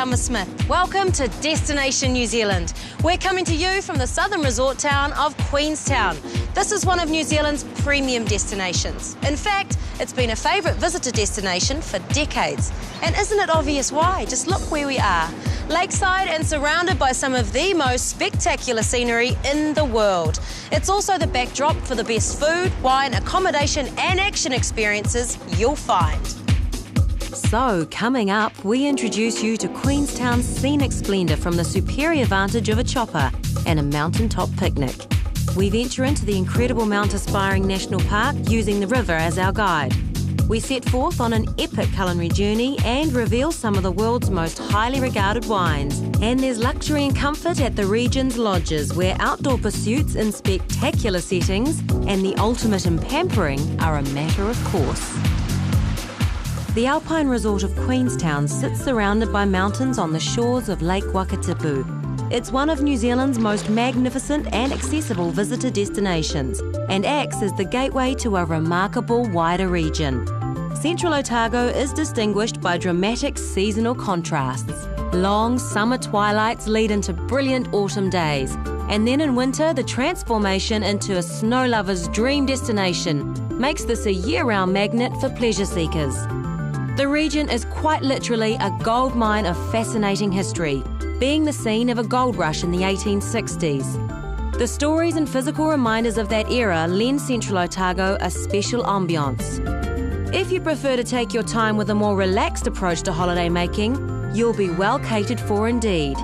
Alma Smith. Welcome to Destination New Zealand. We're coming to you from the southern resort town of Queenstown. This is one of New Zealand's premium destinations. In fact, it's been a favourite visitor destination for decades. And isn't it obvious why? Just look where we are. Lakeside and surrounded by some of the most spectacular scenery in the world. It's also the backdrop for the best food, wine, accommodation and action experiences you'll find. So, coming up, we introduce you to Queenstown's scenic splendour from the superior vantage of a chopper and a mountaintop picnic. We venture into the incredible Mount Aspiring National Park using the river as our guide. We set forth on an epic culinary journey and reveal some of the world's most highly regarded wines. And there's luxury and comfort at the region's lodges, where outdoor pursuits in spectacular settings and the ultimate in pampering are a matter of course. The alpine resort of Queenstown sits surrounded by mountains on the shores of Lake Wakatipu. It's one of New Zealand's most magnificent and accessible visitor destinations and acts as the gateway to a remarkable wider region. Central Otago is distinguished by dramatic seasonal contrasts. Long summer twilights lead into brilliant autumn days, and then in winter the transformation into a snow lover's dream destination makes this a year-round magnet for pleasure seekers. The region is quite literally a gold mine of fascinating history, being the scene of a gold rush in the 1860s. The stories and physical reminders of that era lend Central Otago a special ambience. If you prefer to take your time with a more relaxed approach to holiday making, you'll be well catered for indeed.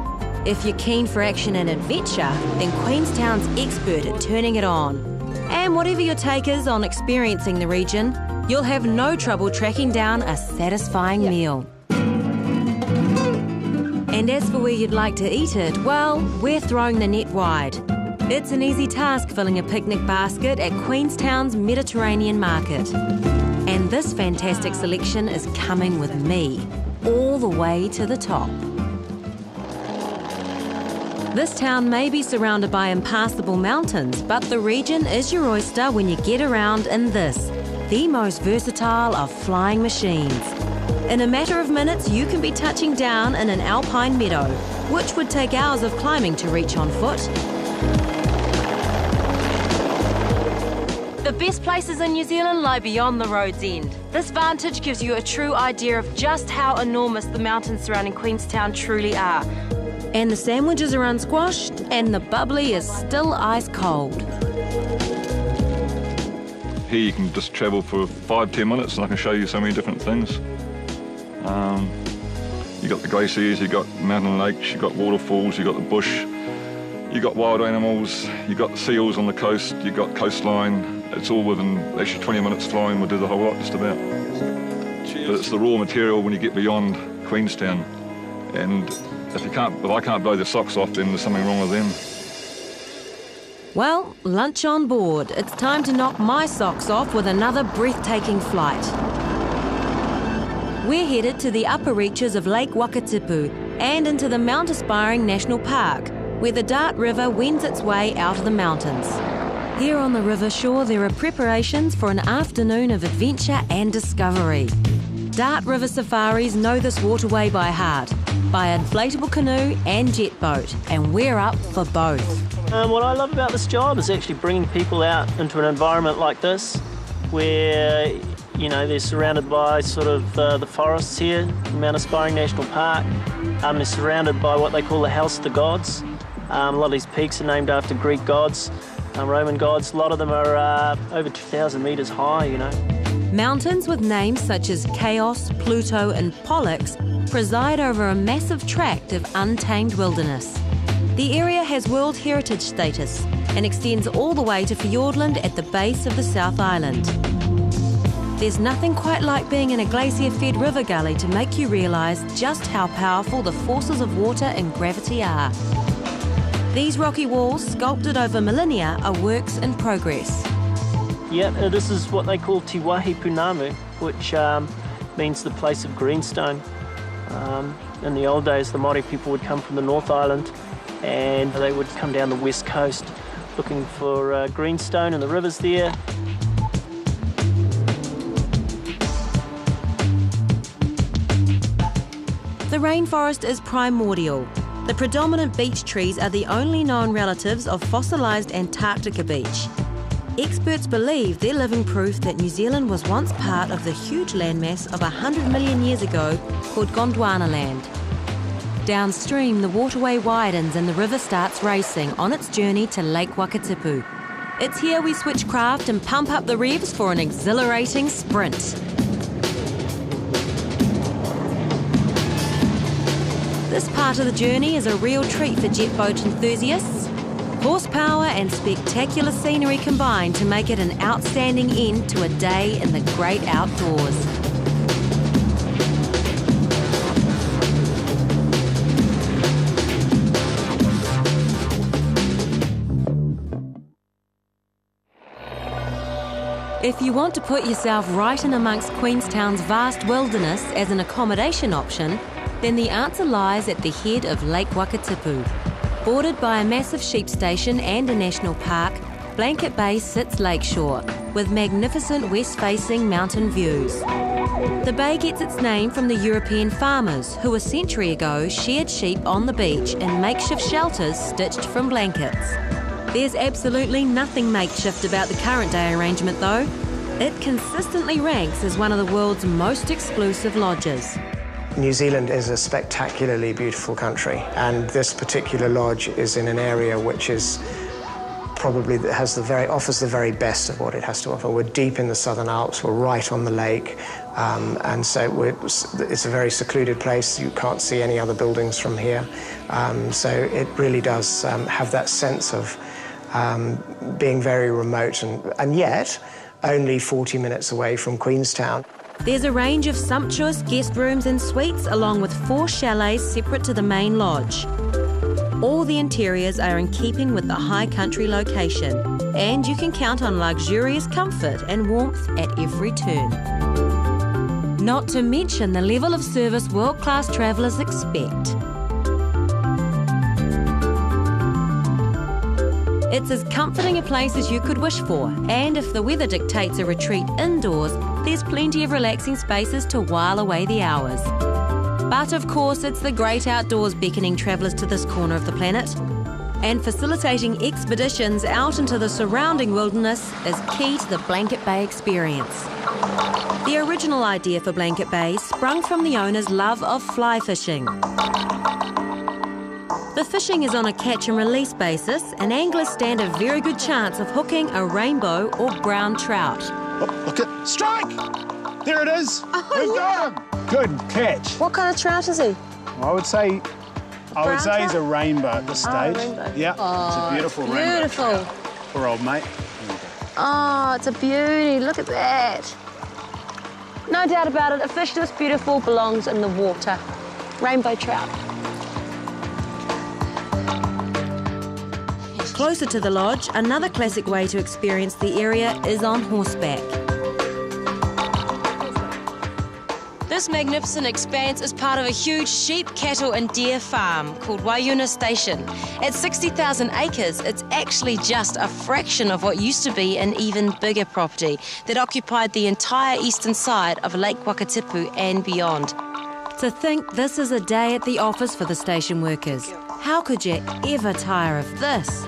If you're keen for action and adventure, then Queenstown's expert at turning it on. And whatever your take is on experiencing the region, you'll have no trouble tracking down a satisfying meal. And as for where you'd like to eat it, well, we're throwing the net wide. It's an easy task filling a picnic basket at Queenstown's Mediterranean Market. And this fantastic selection is coming with me, all the way to the top. This town may be surrounded by impassable mountains, but the region is your oyster when you get around in this, the most versatile of flying machines. In a matter of minutes, you can be touching down in an alpine meadow, which would take hours of climbing to reach on foot. The best places in New Zealand lie beyond the road's end. This vantage gives you a true idea of just how enormous the mountains surrounding Queenstown truly are. And the sandwiches are unsquashed, and the bubbly is still ice cold. Here you can just travel for 5-10 minutes and I can show you so many different things. You got the glaciers, you got mountain lakes, you got waterfalls, you got the bush, you got wild animals, you got seals on the coast, you got coastline. It's all within actually 20 minutes flying. We'll do the whole lot just about. But it's the raw material when you get beyond Queenstown. And if I can't blow their socks off, then there's something wrong with them. Well, lunch on board. It's time to knock my socks off with another breathtaking flight. We're headed to the upper reaches of Lake Wakatipu and into the Mount Aspiring National Park, where the Dart River wends its way out of the mountains. Here on the river shore, there are preparations for an afternoon of adventure and discovery. Dart River safaris know this waterway by heart, by inflatable canoe and jet boat, and we're up for both. What I love about this job is actually bringing people out into an environment like this, where they're surrounded by sort of the forests here, Mount Aspiring National Park. They're surrounded by what they call the House of the Gods. A lot of these peaks are named after Greek gods, Roman gods. A lot of them are over 2,000 metres high, Mountains with names such as Chaos, Pluto and Pollux preside over a massive tract of untamed wilderness. The area has World Heritage status and extends all the way to Fiordland at the base of the South Island. There's nothing quite like being in a glacier-fed river gully to make you realise just how powerful the forces of water and gravity are. These rocky walls, sculpted over millennia, are works in progress. Yeah, this is what they call Te Wahi Punamu, which means the place of greenstone. In the old days, the Māori people would come from the North Island and they would come down the west coast looking for greenstone in the rivers there. The The rainforest is primordial. The predominant beech trees are the only known relatives of fossilised Antarctica beech. Experts believe they're living proof that New Zealand was once part of the huge landmass of 100 million years ago called Gondwana land. Downstream, the waterway widens and the river starts racing on its journey to Lake Wakatipu. It's here we switch craft and pump up the revs for an exhilarating sprint. This part of the journey is a real treat for jet boat enthusiasts. Horsepower and spectacular scenery combine to make it an outstanding end to a day in the great outdoors. If you want to put yourself right in amongst Queenstown's vast wilderness as an accommodation option, then the answer lies at the head of Lake Wakatipu. Bordered by a massive sheep station and a national park, Blanket Bay sits lakeshore, with magnificent west-facing mountain views. The bay gets its name from the European farmers who a century ago sheared sheep on the beach in makeshift shelters stitched from blankets. There's absolutely nothing makeshift about the current day arrangement though. It consistently ranks as one of the world's most exclusive lodges. New Zealand is a spectacularly beautiful country, and this particular lodge is in an area which is probably offers the very best of what it has to offer. We're deep in the Southern Alps, we're right on the lake, and so it's a very secluded place. You can't see any other buildings from here, so it really does have that sense of being very remote and yet only 40 minutes away from Queenstown. There's a range of sumptuous guest rooms and suites along with 4 chalets separate to the main lodge. All the interiors are in keeping with the high country location, and you can count on luxurious comfort and warmth at every turn. Not to mention the level of service world-class travellers expect. It's as comforting a place as you could wish for, and if the weather dictates a retreat indoors, there's plenty of relaxing spaces to while away the hours. But of course, it's the great outdoors beckoning travellers to this corner of the planet, and facilitating expeditions out into the surrounding wilderness is key to the Blanket Bay experience. The original idea for Blanket Bay sprung from the owner's love of fly fishing. The fishing is on a catch and release basis, and anglers stand a very good chance of hooking a rainbow or brown trout. Oh, look at strike! There it is. Oh, We've got him. Good catch. What kind of trout is he? I would say he's a rainbow at this stage. Rainbow. Yeah, it's a beautiful rainbow. Beautiful. Poor old mate. Oh, it's a beauty. Look at that. No doubt about it, a fish this beautiful belongs in the water. Rainbow trout. Closer to the lodge, another classic way to experience the area is on horseback. This magnificent expanse is part of a huge sheep, cattle and deer farm called Waiuna Station. At 60,000 acres, it's actually just a fraction of what used to be an even bigger property that occupied the entire eastern side of Lake Wakatipu and beyond. To think this is a day at the office for the station workers. How could you ever tire of this?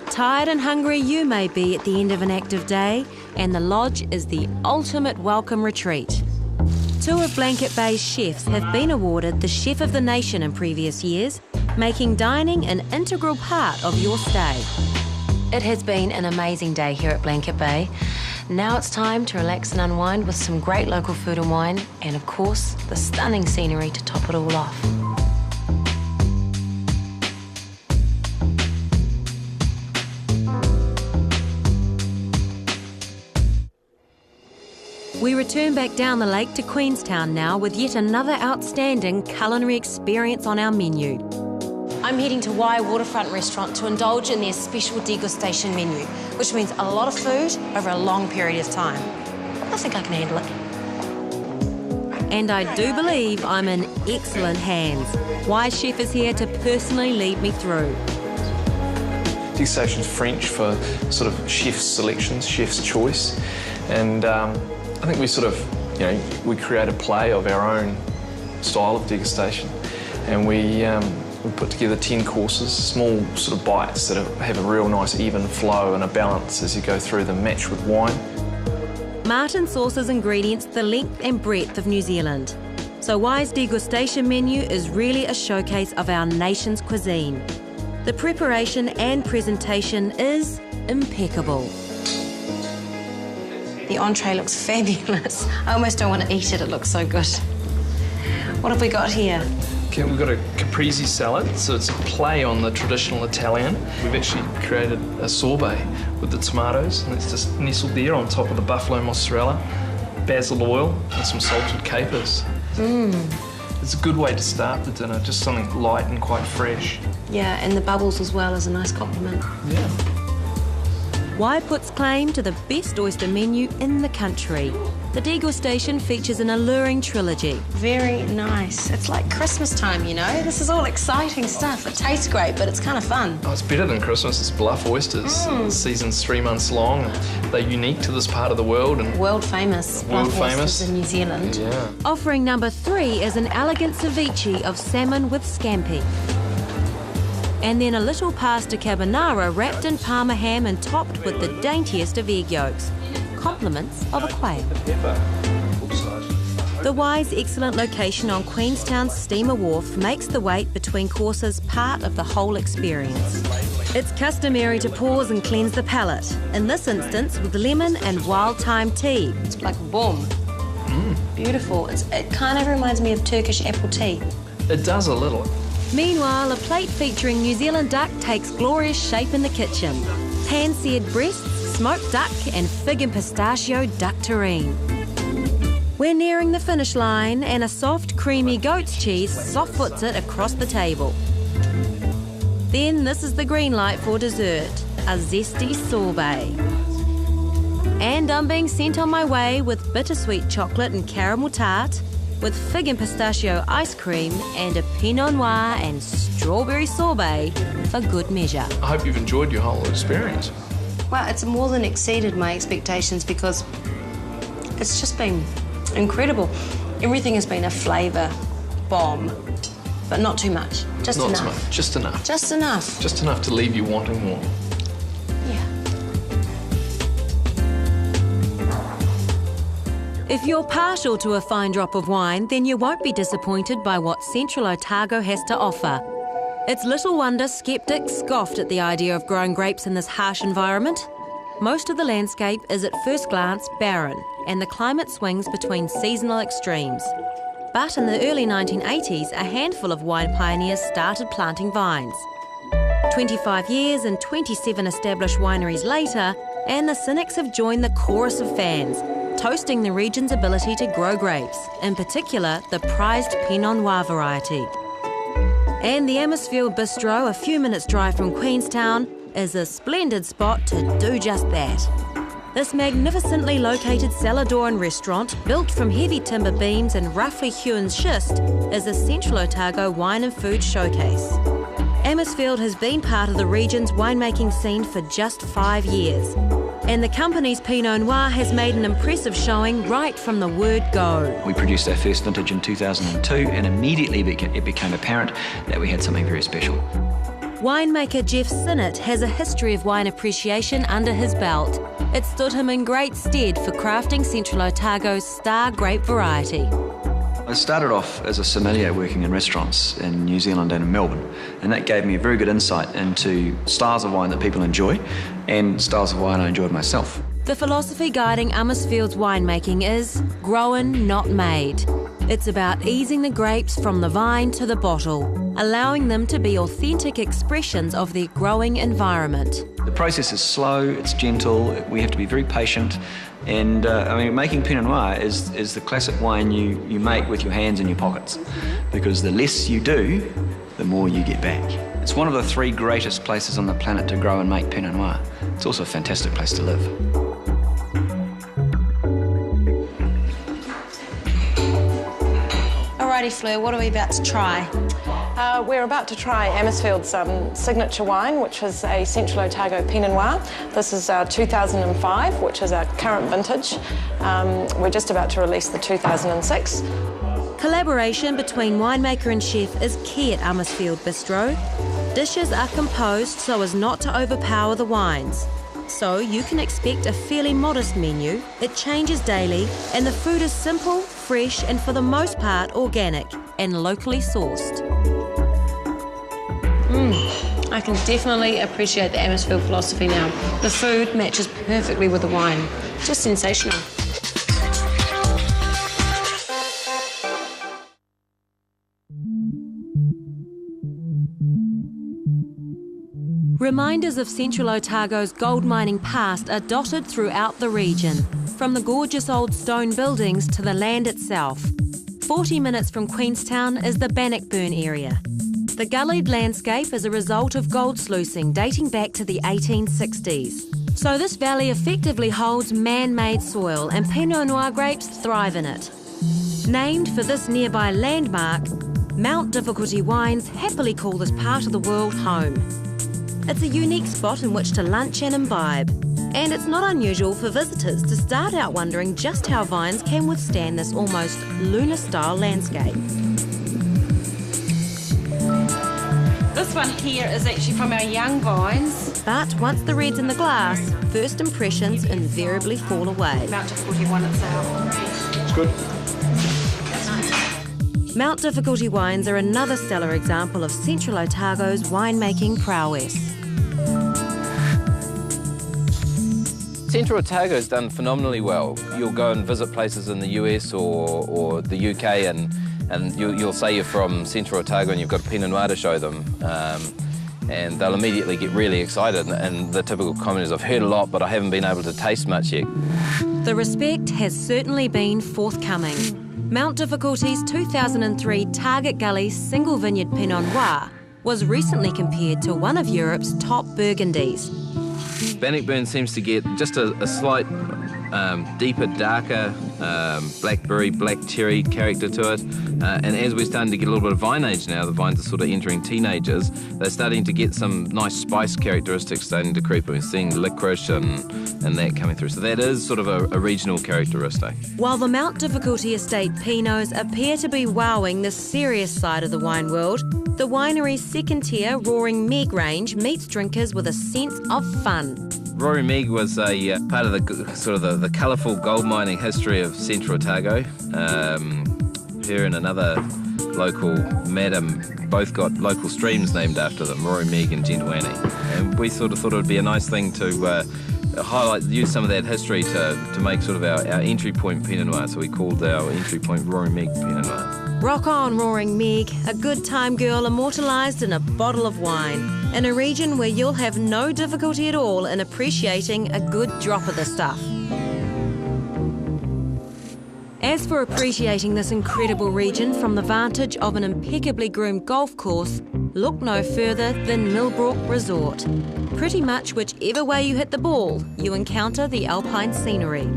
Tired and hungry you may be at the end of an active day, and the lodge is the ultimate welcome retreat. 2 of Blanket Bay's chefs have been awarded the Chef of the Nation in previous years, making dining an integral part of your stay. It has been an amazing day here at Blanket Bay. Now it's time to relax and unwind with some great local food and wine, and of course, the stunning scenery to top it all off. We return back down the lake to Queenstown now with yet another outstanding culinary experience on our menu. I'm heading to Wai Waterfront Restaurant to indulge in their special degustation menu, which means a lot of food over a long period of time. I think I can handle it. And I do believe I'm in excellent hands. Wai's chef is here to personally lead me through. Degustation's French for sort of chef's selections, chef's choice. And I think we sort of, we create a play of our own style of degustation, and we put together 10 courses, small sort of bites that have a real nice even flow and a balance as you go through them, matched with wine. Martin sources ingredients the length and breadth of New Zealand. So Y's degustation menu is really a showcase of our nation's cuisine. The preparation and presentation is impeccable. The entree looks fabulous. I almost don't want to eat it, it looks so good. What have we got here? Okay, we've got a caprese salad, so it's a play on the traditional Italian. We've actually created a sorbet with the tomatoes, and it's just nestled there on top of the buffalo mozzarella, basil oil, and some salted capers. It's a good way to start the dinner, just something light and quite fresh. Yeah, and the bubbles as well is a nice compliment. Yeah. Y puts claim to the best oyster menu in the country. The degustation features an alluring trilogy. Very nice. It's like Christmas time, you know? This is all exciting stuff. It tastes great, but it's kind of fun. Oh, it's better than Christmas. It's bluff oysters. The season's 3 months long. They're unique to this part of the world. And world famous. World bluff famous. oysters in New Zealand. Yeah. Offering number 3 is an elegant ceviche of salmon with scampi. And then a little pasta carbonara wrapped in parma ham and topped with the daintiest of egg yolks. Compliments of a quail. The Y's excellent location on Queenstown's steamer wharf makes the wait between courses part of the whole experience. It's customary to pause and cleanse the palate, in this instance with lemon and wild thyme tea. It's like boom. Beautiful. It kind of reminds me of Turkish apple tea. It does a little. Meanwhile, a plate featuring New Zealand duck takes glorious shape in the kitchen. Pan-seared breasts, smoked duck and fig and pistachio duck terrine. We're nearing the finish line and a soft, creamy goat's cheese soft-foots it across the table. Then this is the green light for dessert, a zesty sorbet. And I'm being sent on my way with bittersweet chocolate and caramel tart, with fig and pistachio ice cream and a Pinot Noir and strawberry sorbet for good measure. I hope you've enjoyed your whole experience. Well, it's more than exceeded my expectations because it's just been incredible. Everything has been a flavour bomb, but not too much. Just Not enough. too much, just enough. Just enough. Just enough to leave you wanting more. Yeah. If you're partial to a fine drop of wine, then you won't be disappointed by what Central Otago has to offer. It's little wonder skeptics scoffed at the idea of growing grapes in this harsh environment. Most of the landscape is at first glance barren, and the climate swings between seasonal extremes. But in the early 1980s, a handful of wine pioneers started planting vines. 25 years and 27 established wineries later, and the cynics have joined the chorus of fans, toasting the region's ability to grow grapes, in particular the prized Pinot Noir variety. And the Amisfield Bistro, a few minutes' drive from Queenstown, is a splendid spot to do just that. This magnificently located cellar door and restaurant, built from heavy timber beams and roughly hewn schist, is a Central Otago wine and food showcase. Amisfield has been part of the region's winemaking scene for just 5 years, and the company's Pinot Noir has made an impressive showing right from the word go. We produced our first vintage in 2002, and immediately it became apparent that we had something very special. Winemaker Jeff Sinnott has a history of wine appreciation under his belt. It stood him in great stead for crafting Central Otago's star grape variety. I started off as a sommelier working in restaurants in New Zealand and in Melbourne, and that gave me a very good insight into styles of wine that people enjoy and styles of wine I enjoyed myself. The philosophy guiding Amisfield's winemaking is grown, not made. It's about easing the grapes from the vine to the bottle, allowing them to be authentic expressions of their growing environment. The process is slow, it's gentle, we have to be very patient, and making Pinot Noir is the classic wine you make with your hands in your pockets, because the less you do, the more you get back. It's one of the 3 greatest places on the planet to grow and make Pinot Noir. It's also a fantastic place to live. Alrighty, Fleur, what are we about to try? We're about to try Amersfield's signature wine, which is a Central Otago Pinot Noir. This is 2005, which is our current vintage. We're just about to release the 2006. Collaboration between winemaker and chef is key at Amersfield Bistro. Dishes are composed so as not to overpower the wines. So you can expect a fairly modest menu, it changes daily, and the food is simple, fresh, and for the most part organic and locally sourced. I can definitely appreciate the Amersfield philosophy now. The food matches perfectly with the wine. Just sensational. Reminders of Central Otago's gold mining past are dotted throughout the region, from the gorgeous old stone buildings to the land itself. 40 minutes from Queenstown is the Bannockburn area. The gullied landscape is a result of gold sluicing dating back to the 1860s. So this valley effectively holds man-made soil and Pinot Noir grapes thrive in it. Named for this nearby landmark, Mount Difficulty Wines happily call this part of the world home. It's a unique spot in which to lunch and imbibe, and it's not unusual for visitors to start out wondering just how vines can withstand this almost lunar-style landscape. This one here is actually from our young vines. But once the red's in the glass, first impressions invariably fall away. Mount Difficulty one itself. It's good. Mount Difficulty wines are another stellar example of Central Otago's winemaking prowess. Central Otago's done phenomenally well. You'll go and visit places in the US or the UK and you'll say you're from Central Otago and you've got a Pinot Noir to show them. And they'll immediately get really excited. And the typical comment is, I've heard a lot, but I haven't been able to taste much yet. The respect has certainly been forthcoming. Mount Difficulty's 2003 Target Gully Single Vineyard Pinot Noir was recently compared to one of Europe's top Burgundies. Bannockburn seems to get just a slight deeper, darker blackberry, black cherry character to it. And as we're starting to get a little bit of vine age now, the vines are sort of entering teenagers, they're starting to get some nice spice characteristics starting to creep in. We're seeing licorice and that coming through. So that is sort of a regional characteristic. While the Mount Difficulty Estate Pinots appear to be wowing the serious side of the wine world, the winery's second-tier Roaring Meg range meets drinkers with a sense of fun. Roaring Meg was a part of the sort of the colourful gold mining history of Central Otago. Her and another local madam both got local streams named after them, Roaring Meg and Gentle Annie. And we sort of thought it would be a nice thing to use some of that history to make sort of our entry point Pinot Noir. So we called our entry point Roaring Meg Pinot Noir. Rock on, Roaring Meg, a good time girl immortalised in a bottle of wine, in a region where you'll have no difficulty at all in appreciating a good drop of the stuff. As for appreciating this incredible region from the vantage of an impeccably groomed golf course, look no further than Millbrook Resort. Pretty much whichever way you hit the ball, you encounter the alpine scenery.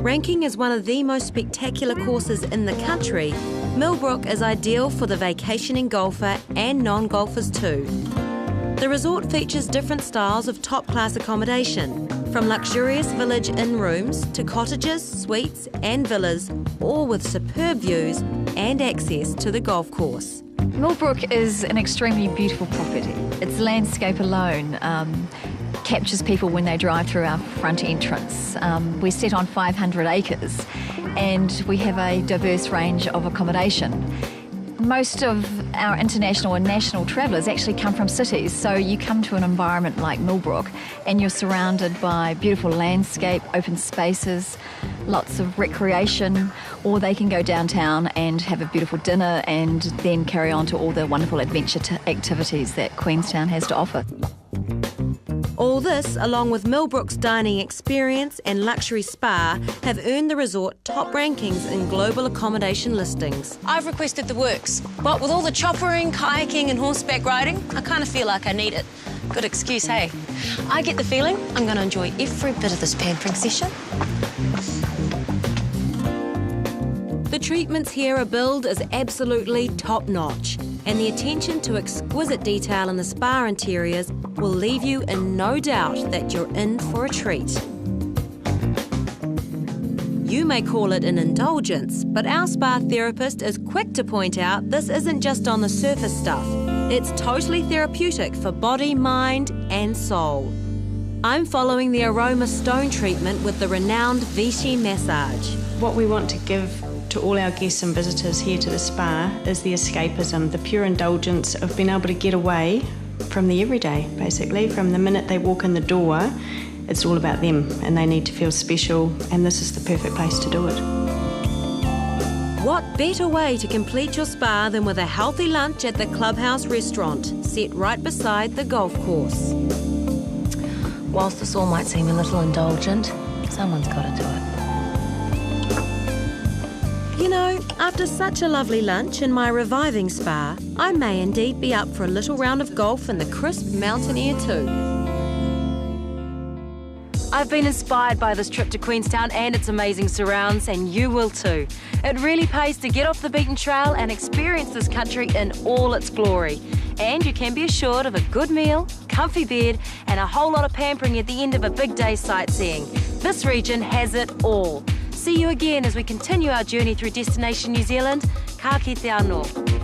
Ranking as one of the most spectacular courses in the country, Millbrook is ideal for the vacationing golfer and non-golfers too. The resort features different styles of top-class accommodation, from luxurious village inn rooms to cottages, suites and villas, all with superb views and access to the golf course. Millbrook is an extremely beautiful property. Its landscape alone captures people when they drive through our front entrance. We're set on 500 acres and we have a diverse range of accommodation. Most of our international and national travellers actually come from cities, so you come to an environment like Millbrook and you're surrounded by beautiful landscape, open spaces, lots of recreation, or they can go downtown and have a beautiful dinner and then carry on to all the wonderful adventure activities that Queenstown has to offer. All this, along with Millbrook's dining experience and luxury spa, have earned the resort top rankings in global accommodation listings. I've requested the works, but with all the choppering, kayaking and horseback riding, I kind of feel like I need it. Good excuse, hey? I get the feeling I'm going to enjoy every bit of this pampering session. The treatments here are billed as absolutely top-notch. and the attention to exquisite detail in the spa interiors will leave you in no doubt that you're in for a treat. You may call it an indulgence, but our spa therapist is quick to point out this isn't just on the surface stuff. It's totally therapeutic for body, mind and soul. I'm following the aroma stone treatment with the renowned Vichy massage. What we want to give to all our guests and visitors here to the spa is the escapism, the pure indulgence of being able to get away from the everyday, basically. From the minute they walk in the door, it's all about them and they need to feel special, and this is the perfect place to do it. What better way to complete your spa than with a healthy lunch at the Clubhouse restaurant, set right beside the golf course. Whilst this all might seem a little indulgent, someone's got to do it. You know, after such a lovely lunch in my reviving spa, I may indeed be up for a little round of golf in the crisp mountain air too. I've been inspired by this trip to Queenstown and its amazing surrounds, and you will too. It really pays to get off the beaten trail and experience this country in all its glory. And you can be assured of a good meal, comfy bed, and a whole lot of pampering at the end of a big day sightseeing. This region has it all. See you again as we continue our journey through Destination New Zealand. Ka kite anō.